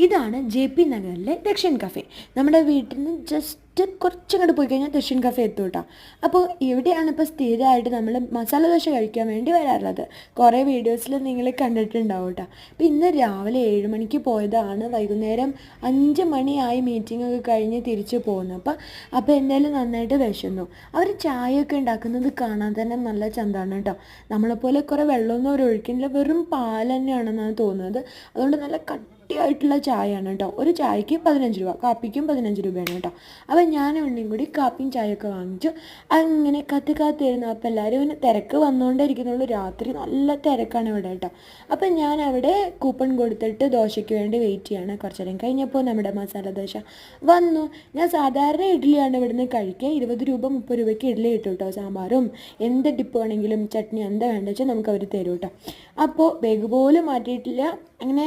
ഇതാണ് JP നഗറിലെ Dakshin cafe. നമ്മുടെ വീട്ടിൽ നിന്ന് ജസ്റ്റ് കുറച്ചങ്ങോട്ട് പോയി കഴിഞ്ഞാൽ ദക്ഷിൺ കഫേ എത്തും കേട്ടോ. അപ്പോൾ ഇവിടെയാണ് ഇപ്പോൾ സ്ഥിരമായിട്ട് നമ്മൾ മസാല ദോശ കഴിക്കാൻ വേണ്ടി വരാറുള്ളത്. കുറേ വീഡിയോസിൽ നിങ്ങൾ കണ്ടിട്ടുണ്ടാവും കേട്ടോ. അപ്പോൾ ഇന്ന് രാവിലെ 7 മണിക്ക് പോയതാണ്, വൈകുന്നേരം 5 മണിയായി മീറ്റിംഗ് ഒക്കെ കഴിഞ്ഞ് തിരിച്ച് പോകുന്നു. അപ്പോൾ എന്തായാലും നന്നായിട്ട് വിശന്നു. അവർ ചായയൊക്കെ ഉണ്ടാക്കുന്നത് കാണാൻ തന്നെ നല്ല ചന്തമാണ് കേട്ടോ. നമ്മളെപ്പോലെ കുറേ വെള്ളമൊന്നും അവർ ഒഴിക്കുന്നില്ല, വെറും പാൽ തന്നെയാണെന്നാണ് തോന്നുന്നത്. അതുകൊണ്ട് നല്ല കട്ടിയായിട്ടുള്ള ചായയാണ് കേട്ടോ. ഒരു ചായക്ക് 15 രൂപ, കാപ്പിക്കും 15 രൂപയാണ് കേട്ടോ. അപ്പം ഞാനും ഉണ്ണിയും കൂടി കാപ്പിയും ചായയൊക്കെ വാങ്ങിച്ചു. അങ്ങനെ കാത്തിരുന്നു. അപ്പോൾ എല്ലാവരും ഇങ്ങനെ തിരക്ക് വന്നുകൊണ്ടേ ഇരിക്കുന്നുള്ളൂ. രാത്രി നല്ല തിരക്കാണ് ഇവിടെ കേട്ടോ. അപ്പം ഞാൻ അവിടെ കൂപ്പൺ കൊടുത്തിട്ട് ദോശയ്ക്ക് വേണ്ടി വെയിറ്റ് ചെയ്യാണ്. കുറച്ച് നേരം കഴിഞ്ഞപ്പോൾ നമ്മുടെ മസാല ദോശ വന്നു. ഞാൻ സാധാരണ ഇഡ്ഡലിയാണ് ഇവിടുന്ന് കഴിക്കുക. 20 രൂപ 30 രൂപയ്ക്ക് ഇഡ്ഡലി കിട്ടും കേട്ടോ. സാമ്പാറും എന്ത് ഡിപ്പ് വേണമെങ്കിലും ചട്നി എന്താ വേണ്ടത് വെച്ചാൽ നമുക്ക് അവർ തരും കേട്ടോ. അപ്പോൾ ബാഗ് പോലും മാറ്റിയിട്ടില്ല. അങ്ങനെ